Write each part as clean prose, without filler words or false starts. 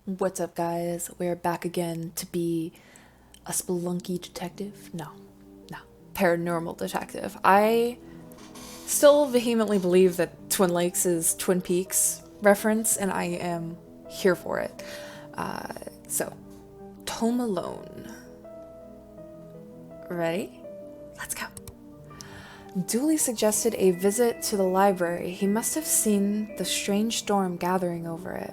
What's up, guys? We're back again to be a spelunky detective. No, paranormal detective. I still vehemently believe that Twin Lakes is Twin Peaks reference, and I am here for it. So, Tome alone. Ready? Let's go. Dooley suggested a visit to the library. He must have seen the strange storm gathering over it.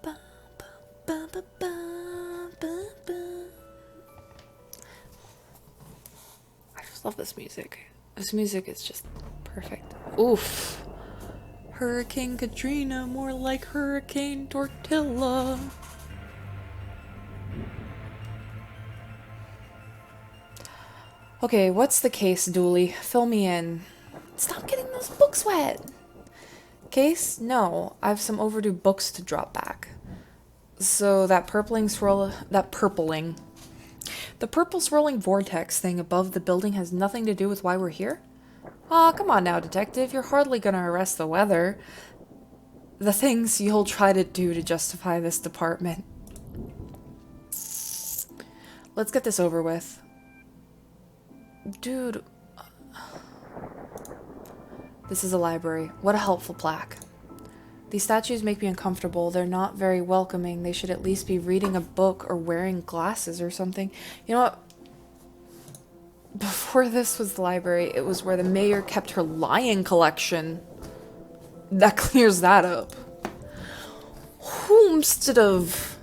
Ba, ba, ba, ba, ba, ba, ba. I just love this music. This music is just perfect. Oof. Hurricane Katrina, more like Hurricane Tortilla. Okay, what's the case, Dooley? Fill me in. Stop getting those books wet. Case? No, I have some overdue books to drop back. So that the purple swirling vortex thing above the building has nothing to do with why we're here? Aw, come on now, detective. You're hardly gonna arrest the weather. The things you'll try to do to justify this department. Let's get this over with. Dude. This is a library. What a helpful plaque. These statues make me uncomfortable. They're not very welcoming. They should at least be reading a book or wearing glasses or something. You know what? Before this was the library, it was where the mayor kept her lion collection. That clears that up. Homestead of...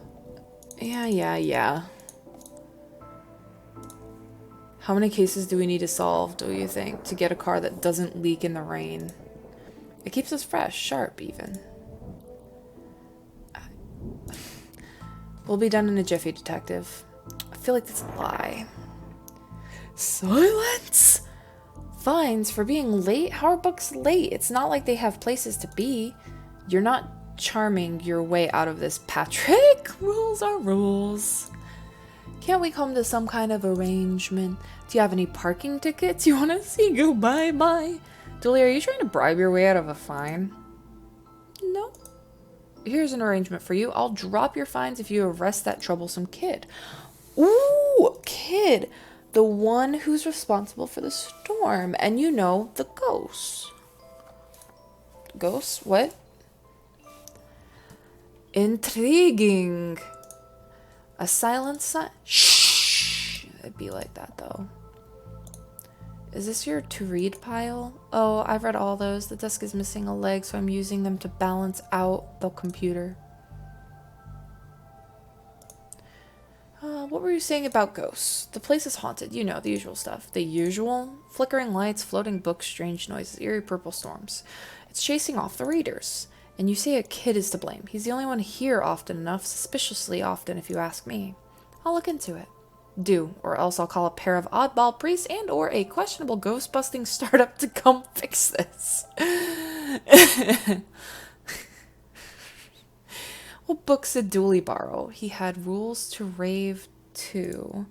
Yeah. How many cases do we need to solve, do you think, to get a car that doesn't leak in the rain? It keeps us fresh, sharp even. We'll be done in a jiffy, detective. I feel like that's a lie. Silence? Fines for being late? How are books late? It's not like they have places to be. You're not charming your way out of this, Patrick. Rules are rules. Can't we come to some kind of arrangement? Do you have any parking tickets you want to see go bye-bye? Dooley, are you trying to bribe your way out of a fine? No. Here's an arrangement for you. I'll drop your fines if you arrest that troublesome kid. Ooh, kid. The one who's responsible for the storm. And you know, the ghosts. Ghosts? What? Intriguing. A silent sign. Shh. It'd be like that, though. Is this your to-read pile? Oh, I've read all those. The desk is missing a leg, so I'm using them to balance out the computer. What were you saying about ghosts? The place is haunted. You know, the usual stuff. The usual? Flickering lights, floating books, strange noises, eerie purple storms. It's chasing off the readers. And you say a kid is to blame. He's the only one here often enough, suspiciously often if you ask me. I'll look into it. Do, or else I'll call a pair of oddball priests and or a questionable ghost-busting startup to come fix this. What books did Dooley borrow? He had Rules to Rave 2.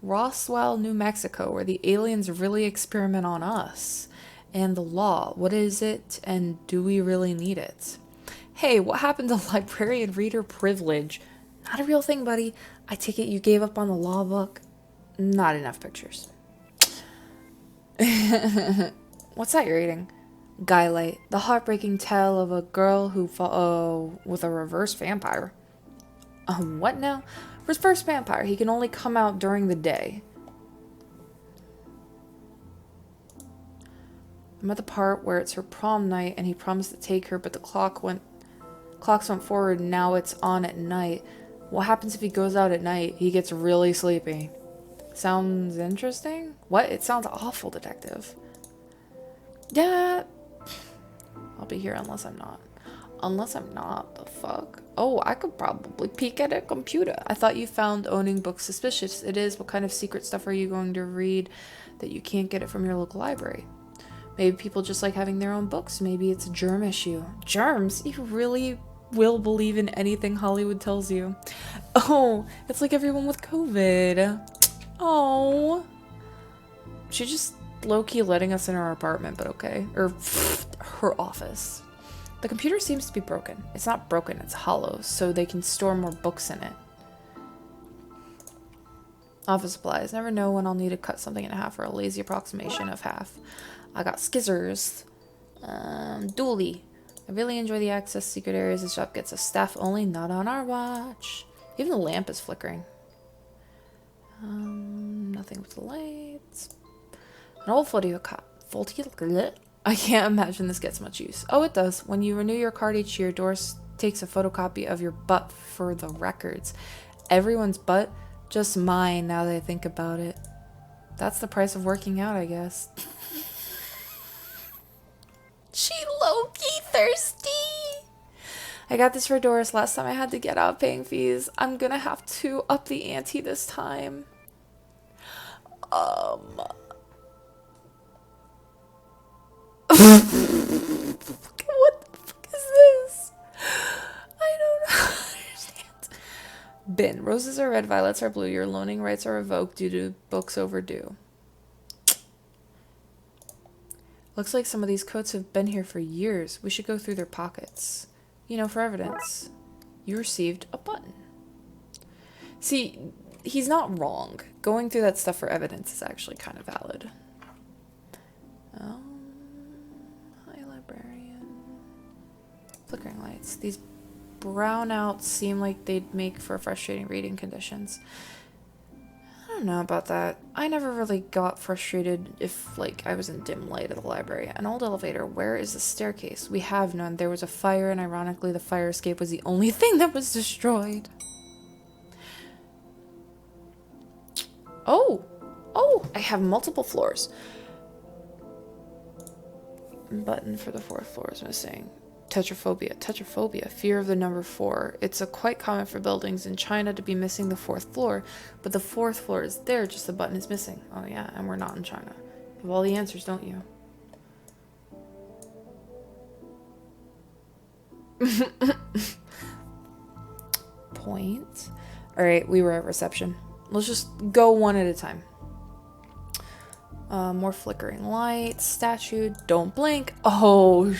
Roswell, New Mexico, where the aliens really experiment on us. And The Law. What is it, and do we really need it? Hey, what happened to librarian reader privilege? Not a real thing, buddy. I take it you gave up on the law book? Not enough pictures. What's that you're reading? Guylight, the heartbreaking tale of a girl who with a reverse vampire. What now? Reverse vampire. He can only come out during the day. I'm at the part where it's her prom night and he promised to take her, but the clocks went forward and now it's on at night. What happens if he goes out at night? He gets really sleepy. Sounds interesting? What? It sounds awful, detective. Yeah. I'll be here unless I'm not. Unless I'm not, the fuck? Oh, I could probably peek at a computer. I thought you found owning books suspicious. It is. What kind of secret stuff are you going to read that you can't get it from your local library? Maybe people just like having their own books. Maybe it's a germ issue. Germs? You really will believe in anything Hollywood tells you. Oh, it's like everyone with COVID. Oh. She just low-key letting us in her apartment, but okay. Or her office. The computer seems to be broken. It's not broken, it's hollow, so they can store more books in it. Office supplies. Never know when I'll need to cut something in half, or a lazy approximation of half. I got skizzers. Dually. I really enjoy the access secret areas the shop gets us. Staff only, not on our watch. Even the lamp is flickering. Nothing with the lights. An old I can't imagine this gets much use. Oh, it does. When you renew your card each year, Doris takes a photocopy of your butt for the records. Everyone's butt, just mine now that I think about it. That's the price of working out, I guess. She low-key thirsty. I got this for Doris last time I had to get out paying fees. I'm gonna have to up the ante this time. What the fuck is this? I don't understand. Bin. Roses are red, violets are blue. Your loaning rights are revoked due to books overdue. Looks like some of these coats have been here for years. We should go through their pockets. You know, for evidence. You received a button. See, he's not wrong. Going through that stuff for evidence is actually kind of valid. Hi, librarian. Flickering lights. These brownouts seem like they'd make for frustrating reading conditions. I don't know about that. I never really got frustrated if, like, I was in dim light at the library. An old elevator. Where is the staircase? We have none. There was a fire, and ironically, the fire escape was the only thing that was destroyed. Oh! Oh! I have multiple floors. Button for the 4th floor is missing. Tetraphobia. Tetraphobia. Fear of the number 4. It's quite common for buildings in China to be missing the 4th floor, but the 4th floor is there, just the button is missing. Oh yeah, and we're not in China. You have all the answers, don't you? Point. Alright, we were at reception. Let's just go one at a time. More flickering lights. Statue. Don't blink. Oh,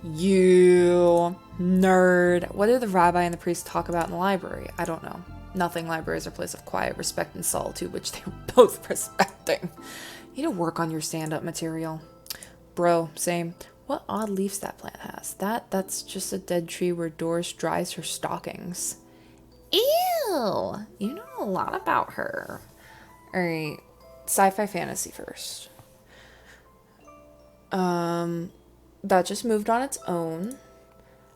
you nerd. What did the rabbi and the priest talk about in the library? I don't know. Nothing. Libraries are a place of quiet, respect, and solitude, which they were both respecting. You need to work on your stand-up material. Bro, same. What odd leaves that plant has. That's just a dead tree where Doris dries her stockings. Ew! You know a lot about her. Alright. Sci-fi fantasy first. That just moved on its own.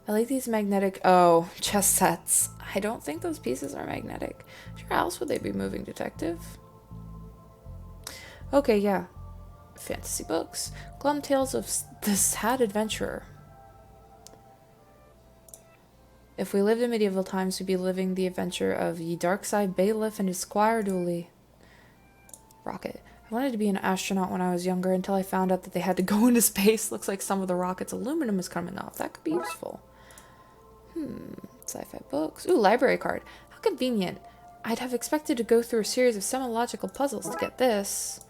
I like these magnetic... Oh, chess sets. I don't think those pieces are magnetic. Sure, how else would they be moving, detective? Okay, yeah. Fantasy books. Glum Tales of the Sad Adventurer. If we lived in medieval times, we'd be living the adventure of ye Darkside bailiff and his squire Dooley. Rocket. I wanted to be an astronaut when I was younger until I found out that they had to go into space. Looks like some of the rocket's aluminum is coming off. That could be useful. Sci-fi books. Ooh, library card. How convenient. I'd have expected to go through a series of semi-logical puzzles to get this.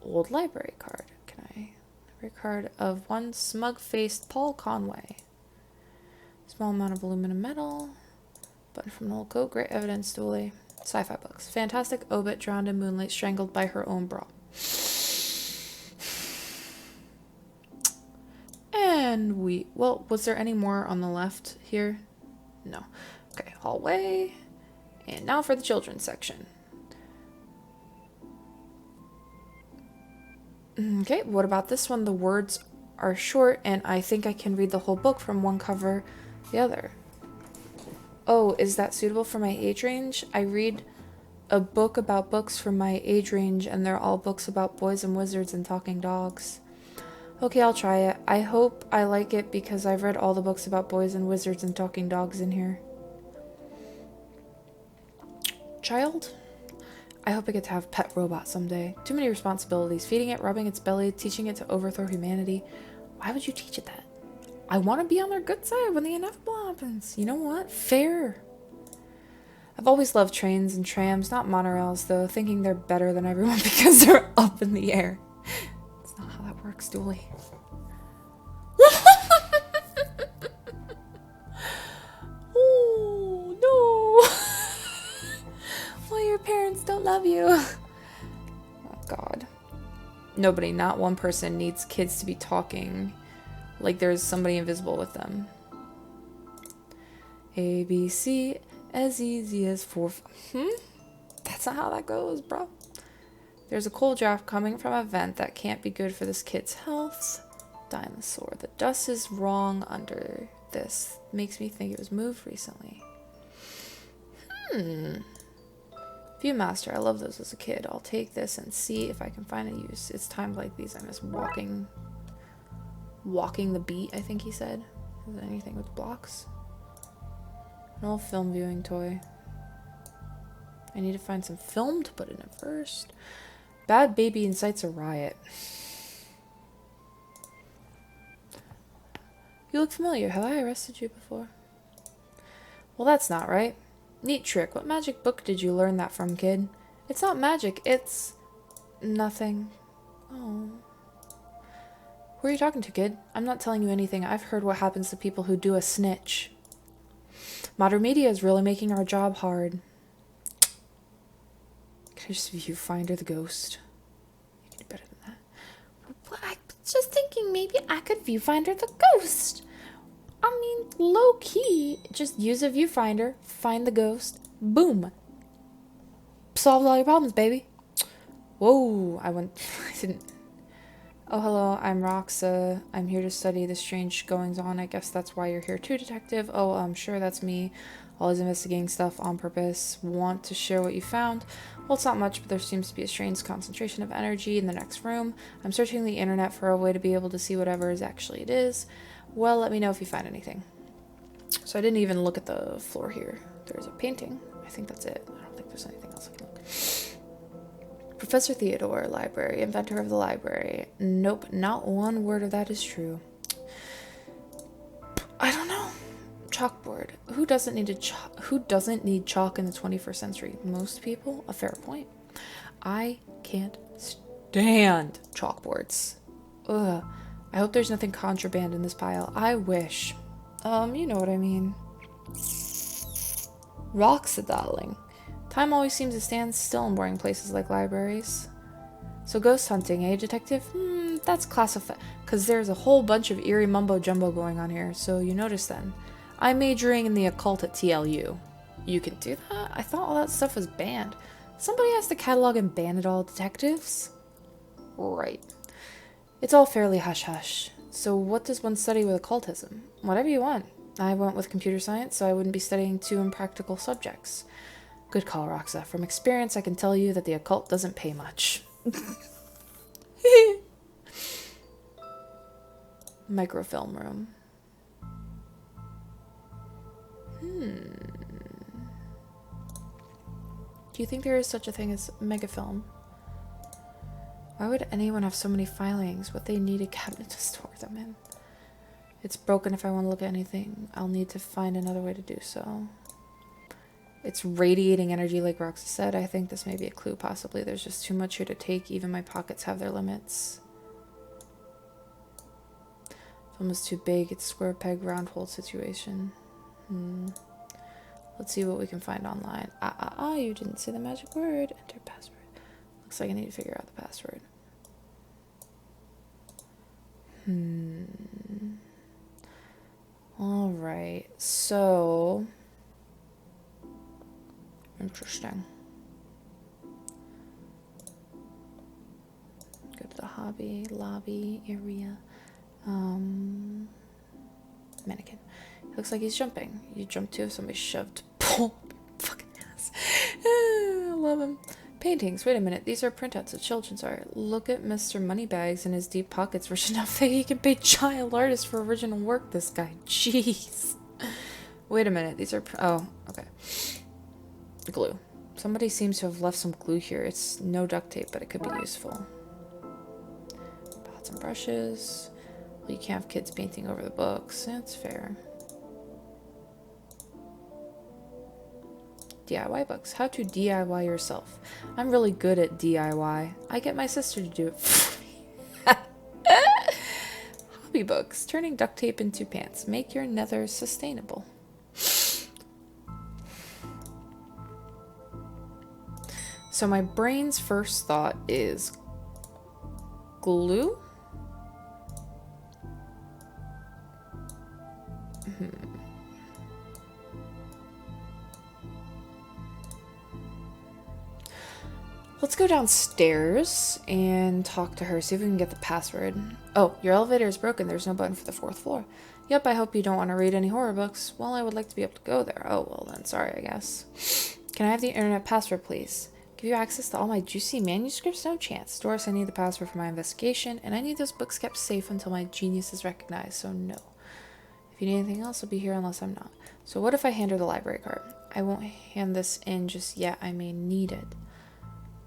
Old library card. Can I? Library card of one smug-faced Paul Conway. Small amount of aluminum metal. Button from an old coat. Great evidence, Dooley. Sci-fi books. Fantastic obit drowned in moonlight, strangled by her own bra. And well, was there any more on the left here? No. Okay, hallway. And now for the children's section. Okay, what about this one? The words are short, and I think I can read the whole book from one cover to the other. Oh, is that suitable for my age range? I read a book about books from my age range, and they're all books about boys and wizards and talking dogs. Okay, I'll try it. I hope I like it because I've read all the books about boys and wizards and talking dogs in here. Child? I hope I get to have a pet robot someday. Too many responsibilities. Feeding it, rubbing its belly, teaching it to overthrow humanity. Why would you teach it that? I want to be on their good side when the inevitable happens. You know what? Fair. I've always loved trains and trams, not monorails, though, thinking they're better than everyone because they're up in the air. That's not how that works, Dooley. Nobody, not one person, needs kids to be talking like there's somebody invisible with them. A, B, C, as easy as 4. That's not how that goes, bro. There's a cold draft coming from a vent that can't be good for this kid's health. Dinosaur. The dust is wrong under this. Makes me think it was moved recently. Viewmaster. I love those as a kid. I'll take this and see if I can find a use. It's times like these I miss walking the beat, I think he said. Is there anything with blocks? An old film viewing toy. I need to find some film to put in it first. Bad baby incites a riot. You look familiar. Have I arrested you before? Well, that's not right. Neat trick. What magic book did you learn that from, kid? It's not magic. It's nothing. Oh. Who are you talking to, kid? I'm not telling you anything. I've heard what happens to people who do a snitch. Modern media is really making our job hard. Can I just viewfinder the ghost? You can do better than that. I was just thinking maybe I could viewfinder the ghost. I mean, low key, just use a viewfinder, find the ghost, boom. Solved all your problems, baby. Whoa, I didn't. Oh, hello, I'm Roxa. I'm here to study the strange goings-on. I guess that's why you're here too, detective. Oh, I'm sure that's me. Always investigating stuff on purpose. Want to share what you found? Well, it's not much, but there seems to be a strange concentration of energy in the next room. I'm searching the internet for a way to be able to see whatever it is. Well, let me know if you find anything. So I didn't even look at the floor here. There's a painting. I think that's it. I don't think there's anything else I can look. Professor Theodore, library, inventor of the library. Nope, not one word of that is true. I don't know. Chalkboard. Who doesn't need chalk in the 21st century? Most people? A fair point. I can't stand chalkboards. Ugh. I hope there's nothing contraband in this pile. I wish. You know what I mean. Roxa, darling. Time always seems to stand still in boring places like libraries. So ghost hunting, eh, detective? That's classified. Because there's a whole bunch of eerie mumbo-jumbo going on here, so you notice then. I'm majoring in the occult at TLU. You can do that? I thought all that stuff was banned. Somebody has to catalog and ban it all, detectives? Right. It's all fairly hush-hush. So what does one study with occultism? Whatever you want. I went with computer science, so I wouldn't be studying too impractical subjects. Good call, Roxa. From experience, I can tell you that the occult doesn't pay much. Microfilm room. Do you think there is such a thing as megafilm? Why would anyone have so many filings? What they need a cabinet to store them in? It's broken. If I want to look at anything, I'll need to find another way to do so. It's radiating energy, like Roxa said. I think this may be a clue, possibly. There's just too much here to take. Even my pockets have their limits. Film is too big. It's square peg, round hole situation. Let's see what we can find online. You didn't say the magic word. Enter password. Looks like I need to figure out the password. Alright, so... Interesting. Go to the hobby, lobby, area. Mannequin. It looks like he's jumping. You jump too if somebody shoved. Fucking ass. I love him. Paintings. Wait a minute. These are printouts of children's art. Look at Mr. Moneybags in his deep pockets. Rich enough that he can pay child artists for original work. This guy. Jeez. Wait a minute. These are... Oh, okay. Glue. Somebody seems to have left some glue here. It's no duct tape, but it could be useful. Pots and brushes. Well, you can't have kids painting over the books. That's fair. DIY books. How to DIY yourself. I'm really good at DIY. I get my sister to do it for me. Hobby books. Turning duct tape into pants. Make your nether sustainable. So my brain's first thought is glue? Let's go downstairs and talk to her, see if we can get the password. Oh, your elevator is broken. There's no button for the 4th floor. Yep, I hope you don't want to read any horror books. Well, I would like to be able to go there. Oh, well then, sorry, I guess. Can I have the internet password, please? Give you access to all my juicy manuscripts? No chance. Doris, I need the password for my investigation, and I need those books kept safe until my genius is recognized, so no. If you need anything else, I'll be here unless I'm not. So what if I hand her the library card? I won't hand this in just yet. I may need it.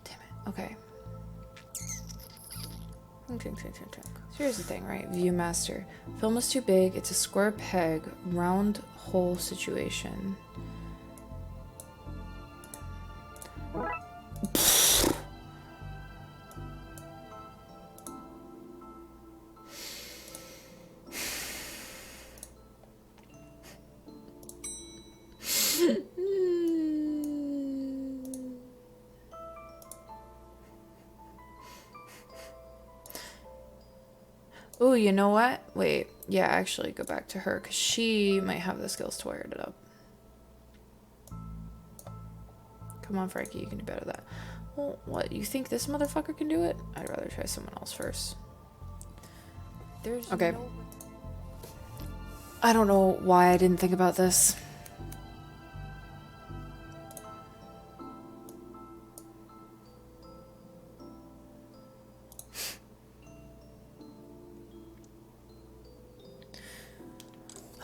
Damn it. Okay. So here's the thing, right? Viewmaster. Film is too big. It's a square peg, round hole situation. Oh, you know what? Wait. Yeah, actually go back to her, because she might have the skills to wire it up. Come on, Frankie, you can do better than that. Well, what? You think this motherfucker can do it? I'd rather try someone else first. There's okay. No... I don't know why I didn't think about this.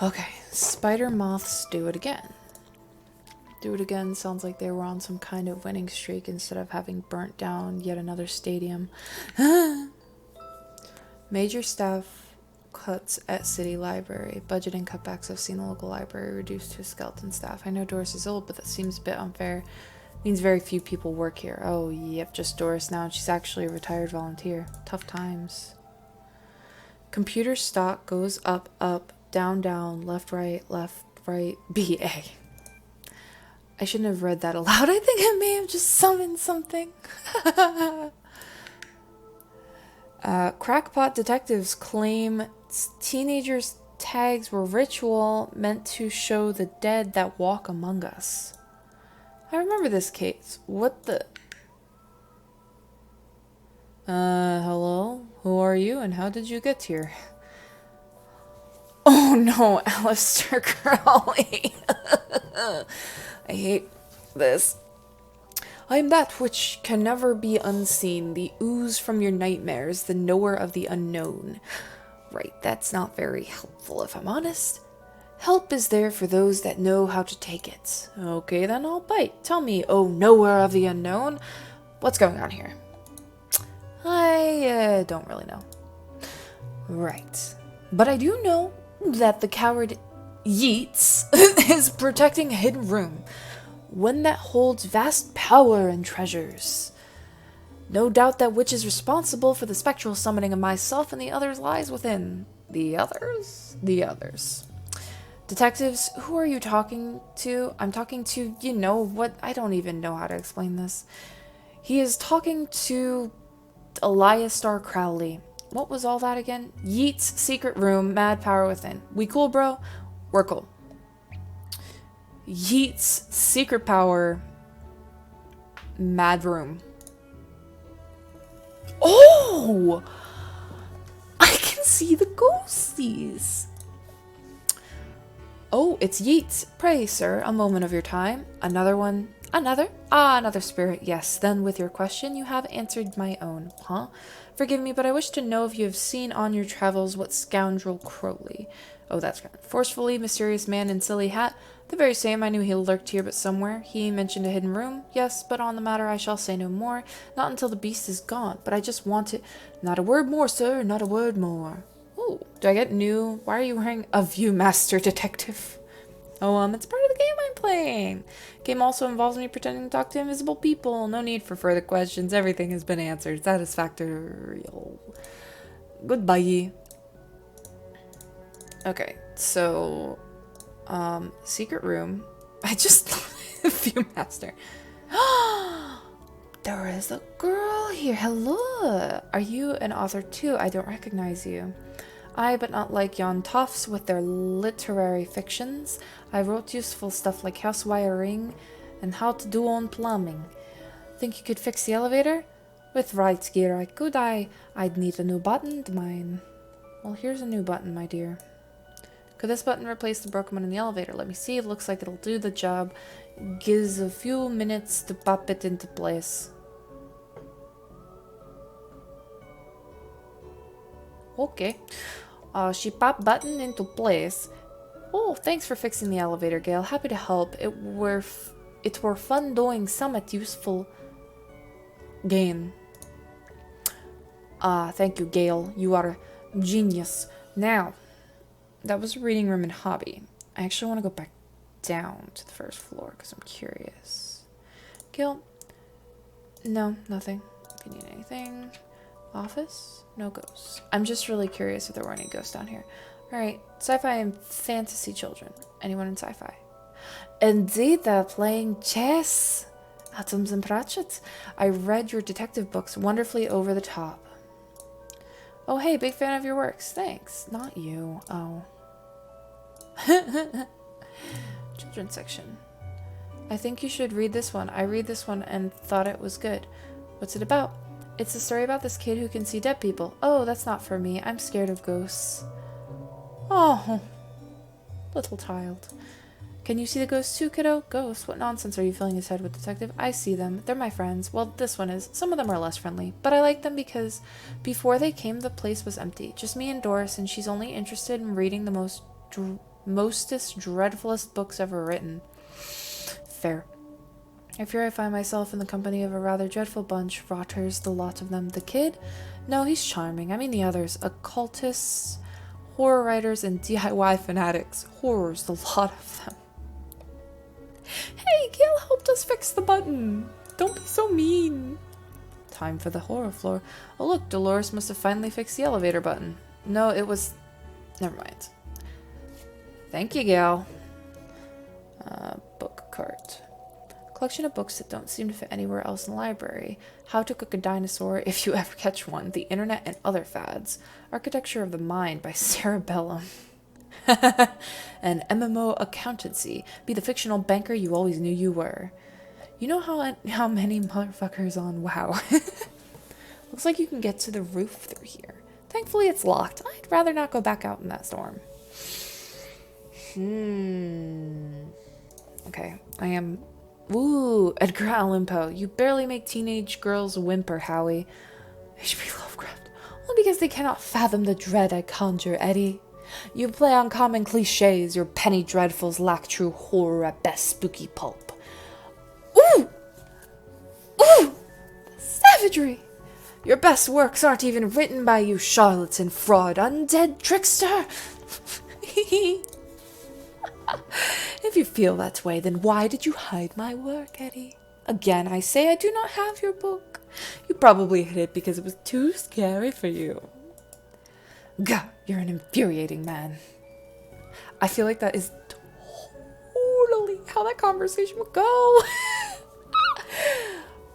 Okay, spider moths do it again. Do it again sounds like they were on some kind of winning streak instead of having burnt down yet another stadium. Major staff cuts at city library. Budgeting cutbacks have seen the local library reduced to a skeleton staff. I know Doris is old, but that seems a bit unfair. Means very few people work here. Oh, yep, just Doris now, and she's actually a retired volunteer. Tough times. Computer stock goes up, up, down, down, left, right, BA. I shouldn't have read that aloud. I think I may have just summoned something. Crackpot detectives claim teenagers' tags were ritual meant to show the dead that walk among us. I remember this case. What the... hello? Who are you and how did you get here? Oh no, Alistair Crowley. I hate this. I am that which can never be unseen, the ooze from your nightmares, the knower of the unknown. Right, that's not very helpful if I'm honest. Help is there for those that know how to take it. Okay, then I'll bite. Tell me, oh knower of the unknown, what's going on here? I don't really know. Right. But I do know that the coward Yeats is protecting a hidden room, one that holds vast power and treasures. No doubt that which is responsible for the spectral summoning of myself and the others lies within. The others? The others. Detectives, who are you talking to? I'm talking to, you know what? I don't even know how to explain this. He is talking to Alistair Crowley. What was all that again? Yeats, secret room, mad power within. We cool, bro? We're cool. Yeats, secret power, mad room. Oh! I can see the ghosties. Oh, it's Yeats. Pray, sir, a moment of your time. Another one. Another? Ah, another spirit. Yes, then with your question, you have answered my own. Huh? Forgive me, but I wish to know if you have seen on your travels what scoundrel Crowley. Oh, that's good. Forcefully mysterious man in silly hat. The very same. I knew he lurked here but somewhere. He mentioned a hidden room. Yes, but on the matter I shall say no more. Not until the beast is gone. But I just want it. Not a word more, sir. Not a word more. Ooh, do I get new? Why are you wearing a Viewmaster detective? Oh, it's part of the game I'm playing. Game also involves me pretending to talk to invisible people. No need for further questions. Everything has been answered. Satisfactory. Goodbye. Okay, so, secret room. I just Viewmaster. There is a girl here. Hello. Are you an author too? I don't recognize you. I, but not like yon toffs with their literary fictions. I wrote useful stuff like house wiring and how to do own plumbing. Think you could fix the elevator? With right gear I could. I'd need a new button to mine. Well, here's a new button, my dear. Could this button replace the broken one in the elevator? Let me see. It looks like it'll do the job. Gives a few minutes to pop it into place. Okay. She popped button into place. Oh, thanks for fixing the elevator, Gail. Happy to help. It were fun doing somewhat useful game. Thank you, Gail. You are a genius. Now, that was reading room and hobby. I actually want to go back down to the first floor because I'm curious. Gail? No, nothing. If you need anything. Office? No ghosts. I'm just really curious if there were any ghosts down here. Alright, sci-fi and fantasy children. Anyone in sci-fi? Indeed, they're playing chess. Atoms and Pratchett's. I read your detective books. Wonderfully over the top. Oh, hey, big fan of your works. Thanks. Not you. Oh. Children's section. I think you should read this one. I read this one and thought it was good. What's it about? It's a story about this kid who can see dead people. Oh, that's not for me. I'm scared of ghosts. Oh, little child. Can you see the ghosts too, kiddo? Ghosts? What nonsense are you filling his head with, detective? I see them. They're my friends. Well, this one is. Some of them are less friendly. But I like them because before they came, the place was empty. Just me and Doris, and she's only interested in reading the mostest dreadfulest books ever written. Fair. I fear I find myself in the company of a rather dreadful bunch. Rotters, the lot of them. The kid? No, he's charming. I mean the others. Occultists, horror writers, and DIY fanatics. Horrors, the lot of them. Hey, Gail helped us fix the button. Don't be so mean. Time for the horror floor. Oh look, Dolores must have finally fixed the elevator button. No, it was... Never mind. Thank you, Gail. Book cart. Collection of books that don't seem to fit anywhere else in the library. How to Cook a Dinosaur If You Ever Catch One. The Internet and Other Fads. Architecture of the Mind by Sarah Bellum. And MMO Accountancy. Be the fictional banker you always knew you were. You know how many motherfuckers on WoW. Looks like you can get to the roof through here. Thankfully it's locked. I'd rather not go back out in that storm. Okay, I am... Ooh, Edgar Allan Poe. You barely make teenage girls whimper, Howie. H.P. Lovecraft. Only because they cannot fathom the dread I conjure, Eddie. You play on common cliches. Your penny dreadfuls lack true horror at best spooky pulp. Ooh! Ooh! Savagery! Your best works aren't even written by you, charlatan, fraud, undead trickster! If you feel that way, then why did you hide my work, Eddie? Again, I say I do not have your book. You probably hid it because it was too scary for you. Gah, you're an infuriating man. I feel like that is totally how that conversation would go.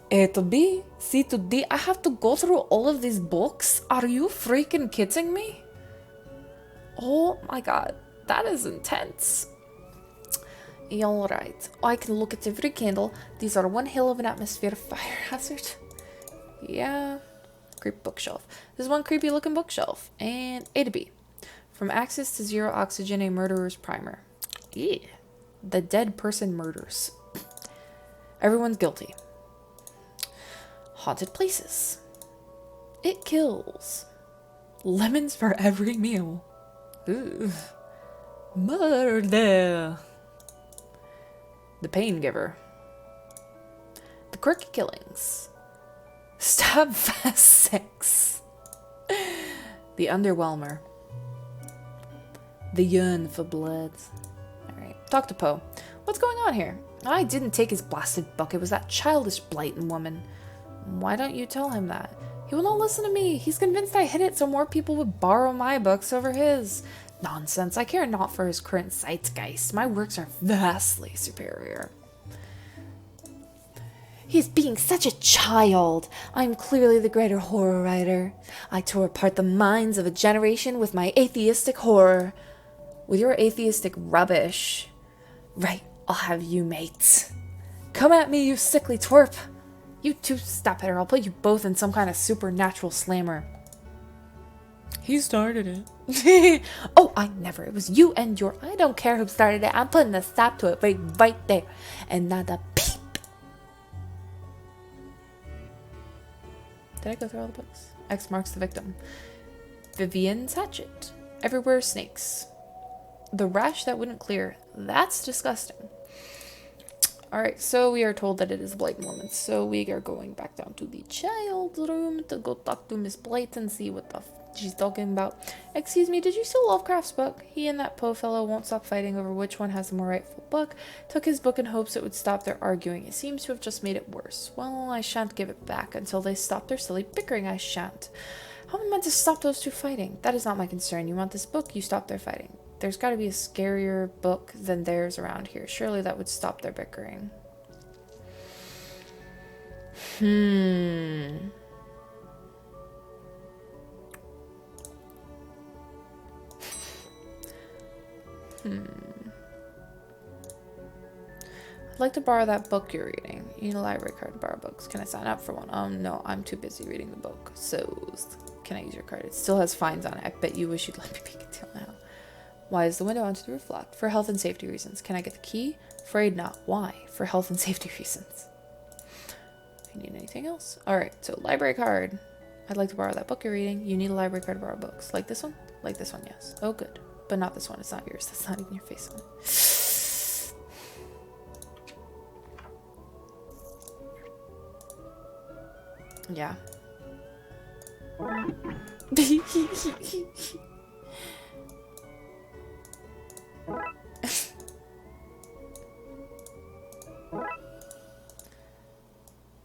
A to B, C to D. I have to go through all of these books? Are you freaking kidding me? Oh my god, that is intense. Alright, I can look at every candle. These are one hell of an atmosphere fire hazard. Yeah. Creepy bookshelf. This is one creepy looking bookshelf. And A to B. From Axis to Zero Oxygen, a murderer's primer. Yeah. The dead person murders. Everyone's guilty. Haunted places. It kills. Lemons for every meal. Ooh. Murder. The Pain Giver. The Quirky Killings. Stab Fast 6. The Underwhelmer. The Yearn for Blood. Alright, talk to Poe. What's going on here? I didn't take his blasted book. It was that childish Blighton woman. Why don't you tell him that? He will not listen to me. He's convinced I hid it so more people would borrow my books over his. Nonsense. I care not for his current zeitgeist. My works are vastly superior. He is being such a child. I am clearly the greater horror writer. I tore apart the minds of a generation with my atheistic horror. With your atheistic rubbish. Right, I'll have you, mates. Come at me, you sickly twerp. You two, stop it or I'll put you both in some kind of supernatural slammer. He started it. Oh, I never. It was you and your... I don't care who started it. I'm putting a stop to it right there. And not a peep. Did I go through all the books? X marks the victim. Vivian's hatchet. Everywhere snakes. The rash that wouldn't clear. That's disgusting. Alright, so we are told that it is Blight Mormon. So we are going back down to the child's room to go talk to Miss Blight and see what the she's talking about. Excuse me, did you steal Lovecraft's book? He and that Poe fellow won't stop fighting over which one has the more rightful book. Took his book in hopes it would stop their arguing. It seems to have just made it worse. Well, I shan't give it back until they stop their silly bickering. I shan't. How am I meant to stop those two fighting? That is not my concern. You want this book, you stop their fighting. There's got to be a scarier book than theirs around here. Surely that would stop their bickering. I'd like to borrow that book you're reading. You need a library card to borrow books. Can I sign up for one? No, I'm too busy reading the book. So, can I use your card? It still has fines on it. I bet you wish you'd let me make a deal now. Why is the window onto the roof locked? For health and safety reasons. Can I get the key? Afraid not. Why? For health and safety reasons. You need anything else? Alright, so library card. I'd like to borrow that book you're reading. You need a library card to borrow books. Like this one? Like this one, yes. Oh, good. But not this one. It's not yours. That's not even your face on it. Yeah. Oh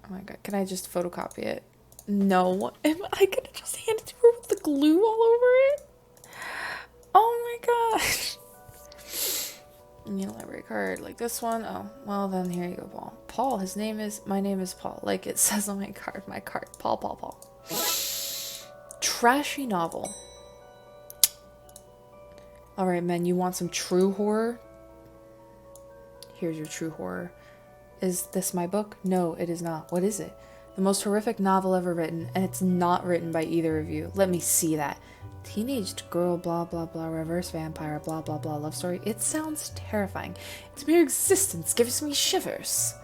my god, can I just photocopy it? No. Am I gonna just hand it to her with the glue all over it? Oh my gosh. You need a library card like this one. Oh, well then here you go, Paul. Paul, my name is Paul. Like it says on my card. Paul. Trashy novel. Alright, men, you want some true horror? Here's your true horror. Is this my book? No, it is not. What is it? The most horrific novel ever written, and it's not written by either of you. Let me see that. Teenaged girl, blah, blah, blah, reverse vampire, blah, blah, blah, love story. It sounds terrifying. Its mere existence gives me shivers.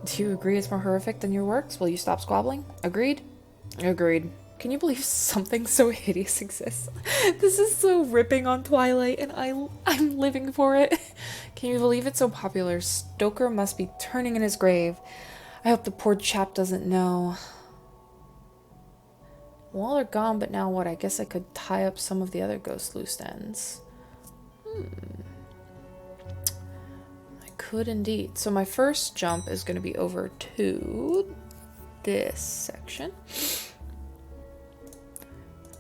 Do you agree it's more horrific than your works? Will you stop squabbling? Agreed? Agreed. Can you believe something so hideous exists? This is so ripping on Twilight, and I'm living for it. Can you believe it's so popular? Stoker must be turning in his grave. I hope the poor chap doesn't know. Well, they're gone, but now what? I guess I could tie up some of the other ghost loose ends. I could indeed. So my first jump is going to be over to this section.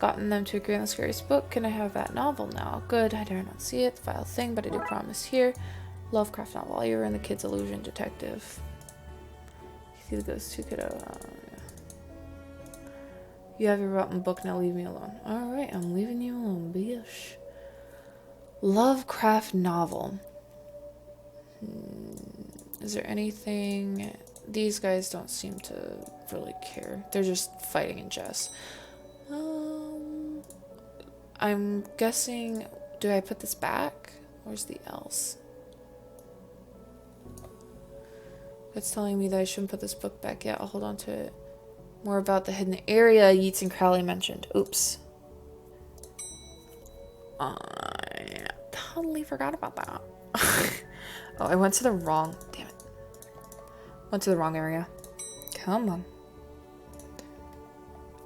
Gotten them to agree on the scariest book. Can I have that novel now? Good. I dare not see it. The vile thing, but I do promise here. Lovecraft novel. While you were in the Kid's Illusion Detective. You see the ghost who could You have your rotten book, now leave me alone. Alright, I'm leaving you alone, bitch. Lovecraft novel. Is there anything... These guys don't seem to really care. They're just fighting in jest. I'm guessing... Do I put this back? Where's the else? It's telling me that I shouldn't put this book back yet. I'll hold on to it. More about the hidden area Yeats and Crowley mentioned. Oops. I totally forgot about that. Oh, I went to the wrong... Damn it. Went to the wrong area. Come on.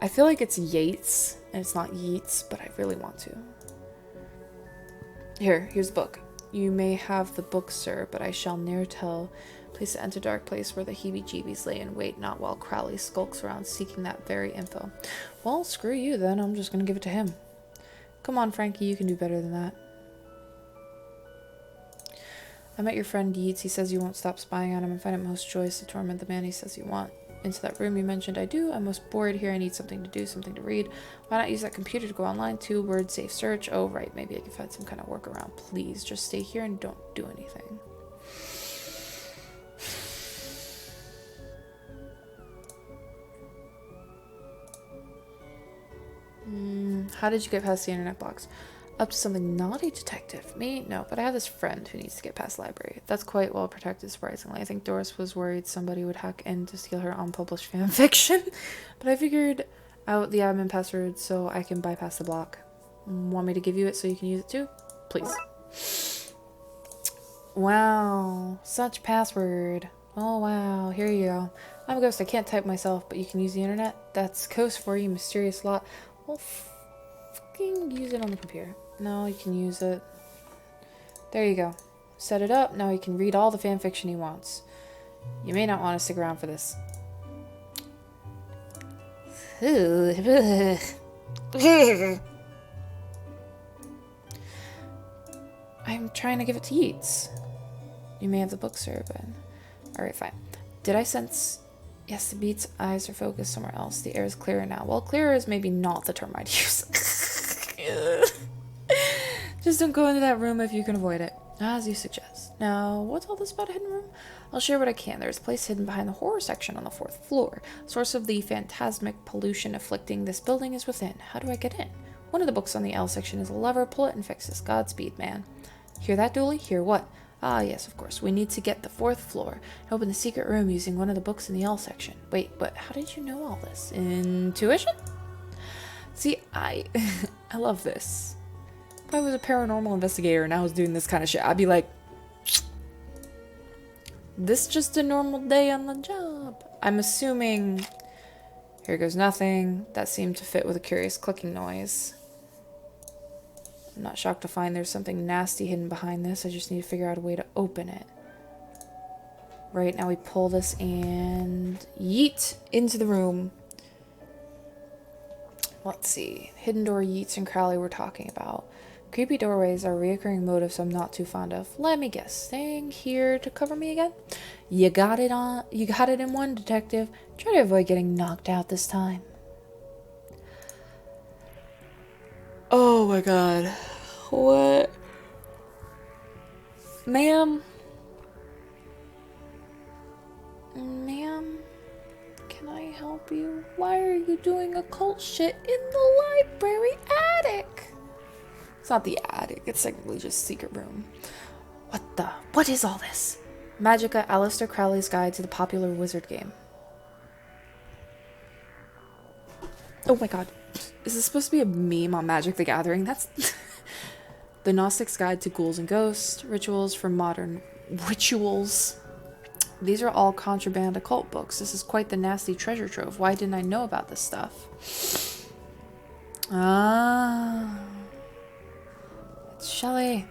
I feel like it's Yates, and it's not Yeats, but I really want to. Here's the book. You may have the book, sir, but I shall ne'er tell... Place to enter dark place where the heebie-jeebies lay in wait, not while Crowley skulks around seeking that very info. Well, screw you then, I'm just gonna give it to him. Come on, Frankie, you can do better than that. I met your friend Yeats. He says you won't stop spying on him and find it most joyous to torment the man he says you want. Into that room you mentioned. I do. I'm most bored here. I need something to do, something to read. Why not use that computer to go online? 2-word safe search. Oh, right. Maybe I can find some kind of workaround. Please, just stay here and don't do anything. How did you get past the internet box? Up to something naughty, detective? Me? No, but I have this friend who needs to get past the library. That's quite well protected, surprisingly. I think Doris was worried somebody would hack in to steal her unpublished fan fiction. But I figured out the admin password so I can bypass the block. Want me to give you it so you can use it too? Please. Wow. Such password. Oh, wow. Here you go. I'm a ghost. I can't type myself, but you can use the internet. That's ghost for you, mysterious lot. Well, fucking use it on the computer. No, you can use it. There you go. Set it up. Now he can read all the fan fiction he wants. You may not want to stick around for this. I'm trying to give it to Yeats. You may have the book, sir, but... Alright, fine. Did I sense... Yes, the beat's eyes are focused somewhere else. The air is clearer now. Well, clearer is maybe not the term I'd use. Just don't go into that room if you can avoid it. As you suggest. Now, what's all this about a hidden room? I'll share what I can. There's a place hidden behind the horror section on the 4th floor. Source of the phantasmic pollution afflicting this building is within. How do I get in? One of the books on the L section is a lever. Pull it and fix this. Godspeed, man. Hear that, Dooley? Hear what? Ah, yes, of course. We need to get the 4th floor and open the secret room using one of the books in the L section. Wait, but how did you know all this? Intuition? See, I love this. If I was a paranormal investigator and I was doing this kind of shit, I'd be like, this just a normal day on the job. I'm assuming... Here goes nothing. That seemed to fit with a curious clicking noise. I'm not shocked to find there's something nasty hidden behind this. I just need to figure out a way to open it. Right, now we pull this and yeet into the room. Let's see. Hidden door, Yeats, and Crowley we're talking about. Creepy doorways are reoccurring motifs I'm not too fond of. Let me guess. Staying here to cover me again? You got it in one, detective. Try to avoid getting knocked out this time. Oh my god. What? Ma'am? Ma'am? Can I help you? Why are you doing occult shit in the library attic? It's not the attic, it's technically just secret room. What is all this? Magica, Aleister Crowley's Guide to the Popular Wizard Game. Oh my god. Is this supposed to be a meme on Magic the Gathering? That's... The Gnostic's Guide to Ghouls and Ghosts. Rituals for Modern Rituals. These are all contraband occult books. This is quite the nasty treasure trove. Why didn't I know about this stuff? Ah... Shelley.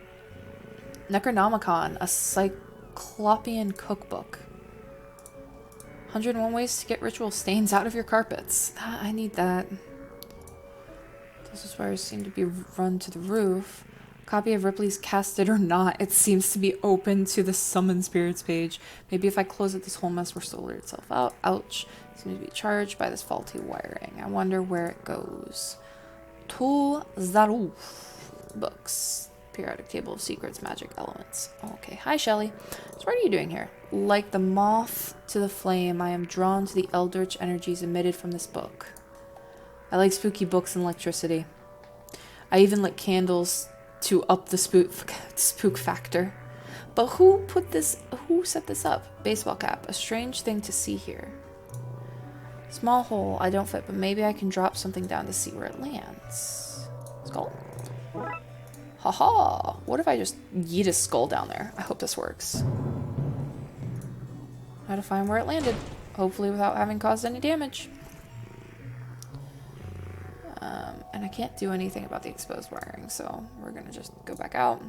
Necronomicon, a Cyclopean cookbook. 101 ways to get ritual stains out of your carpets. I need that. Those wires seem to be run to the roof. Copy of Ripley's Cast It or Not. It seems to be open to the Summon Spirits page. Maybe if I close it, this whole mess will sort itself out. Ouch. Seems to be charged by this faulty wiring. I wonder where it goes. To Zaruf. Books. Periodic table of secrets, magic elements. Okay. Hi, Shelley. So what are you doing here? Like the moth to the flame, I am drawn to the eldritch energies emitted from this book. I like spooky books and electricity. I even lit candles to up the spook factor. But who set this up? Baseball cap. A strange thing to see here. Small hole. I don't fit, but maybe I can drop something down to see where it lands. Skull? Haha! What if I just yeet a skull down there? I hope this works. How to find where it landed. Hopefully without having caused any damage. And I can't do anything about the exposed wiring, so we're gonna just go back out.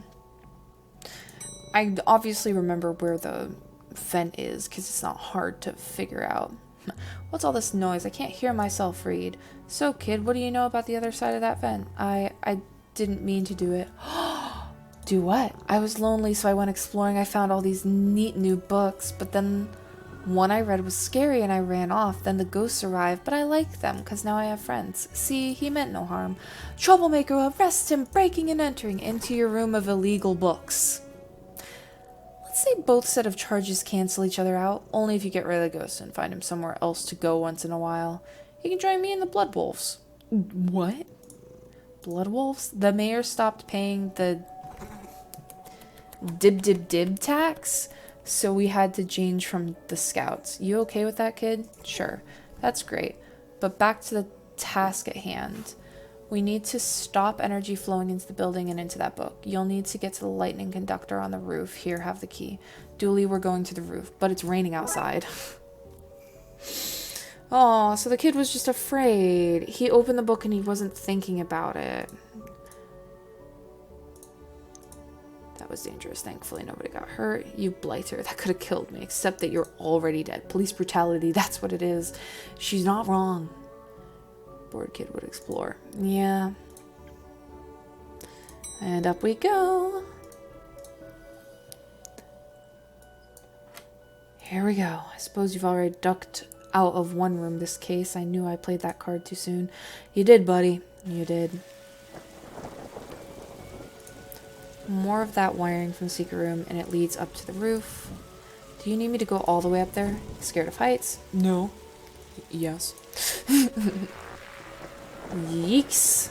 I obviously remember where the vent is, because it's not hard to figure out. What's all this noise? I can't hear myself read. So, kid, what do you know about the other side of that vent? I didn't mean to do it. Do what? I was lonely, so I went exploring. I found all these neat new books, but then one I read was scary and I ran off. Then the ghosts arrived, but I like them because now I have friends. See, he meant no harm. Troublemaker, arrest him, breaking and entering into your room of illegal books. Let's say both set of charges cancel each other out, only if you get rid of the ghost and find him somewhere else to go once in a while. You can join me in the Blood Wolves. What? Blood Wolves? The mayor stopped paying the dib tax, so we had to change from the scouts. You okay with that, kid? Sure. That's great. But back to the task at hand. We need to stop energy flowing into the building and into that book. You'll need to get to the lightning conductor on the roof. Here, have the key. Dooley, we're going to the roof, but it's raining outside. Oh, so the kid was just afraid. He opened the book and he wasn't thinking about it. That was dangerous. Thankfully, nobody got hurt. You blighter, that could have killed me, except that you're already dead. Police brutality, that's what it is. She's not wrong. Bored kid would explore. Yeah. And up we go. Here we go. I suppose you've already ducked out of one room this case. I knew I played that card too soon. You did, buddy. You did. More of that wiring from the secret room, and it leads up to the roof. Do you need me to go all the way up there? Scared of heights? No. Yes. Yeeks.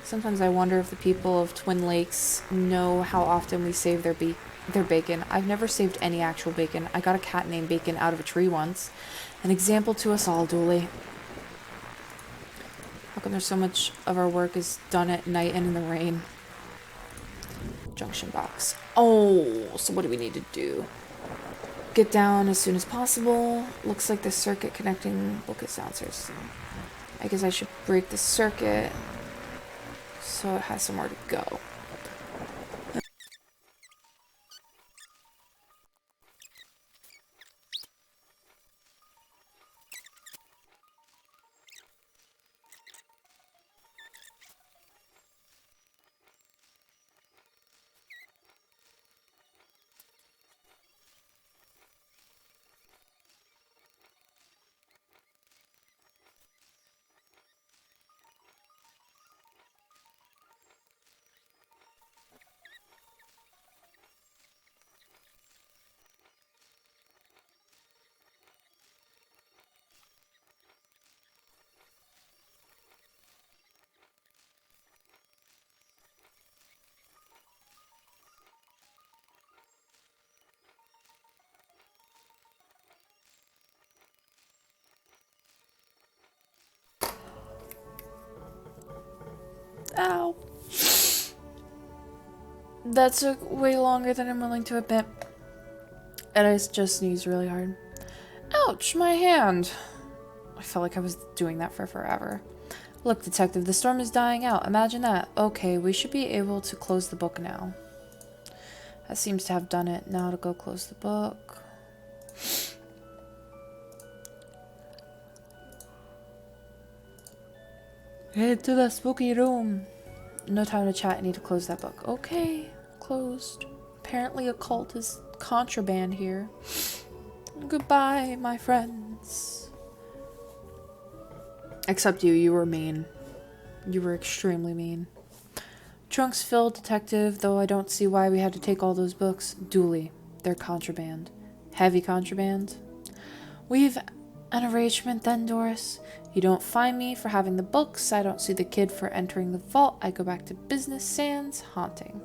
Sometimes I wonder if the people of Twin Lakes know how often we save their bacon. I've never saved any actual bacon. I got a cat named Bacon out of a tree once. An example to us all, Dooley. How come there's so much of our work is done at night and in the rain? Junction box. Oh, so what do we need to do? Get down as soon as possible. Looks like the circuit connecting book is downstairs. I guess I should break the circuit so it has somewhere to go. Ow. That took way longer than I'm willing to admit. And I just sneezed really hard. Ouch, my hand. I felt like I was doing that for forever. Look, detective, the storm is dying out. Imagine that. Okay, we should be able to close the book now. That seems to have done it. Now to go close the book. Head to the spooky room. No time to chat. I need to close that book. Okay, closed. Apparently occult is contraband here. Goodbye, my friends. Except you. You were mean. You were extremely mean. Trunks filled, detective, though I don't see why we had to take all those books. Dooley. They're contraband. Heavy contraband. We've an arrangement then, Doris. You don't fine me for having the books. I don't see the kid for entering the vault. I go back to business sans haunting.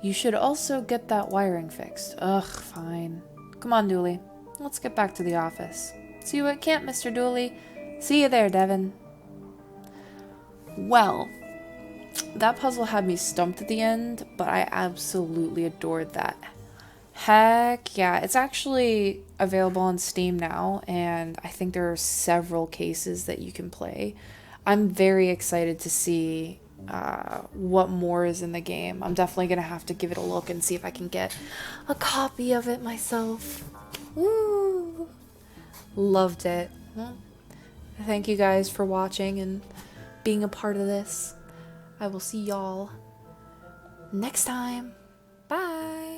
You should also get that wiring fixed. Ugh, fine. Come on, Dooley. Let's get back to the office. See you at camp, Mr. Dooley. See you there, Devin. Well, that puzzle had me stumped at the end, but I absolutely adored that. Heck yeah, it's actually available on Steam now, and I think there are several cases that you can play. I'm very excited to see what more is in the game. I'm definitely going to have to give it a look and see if I can get a copy of it myself. Woo! Loved it. Well, thank you guys for watching and being a part of this. I will see y'all next time. Bye.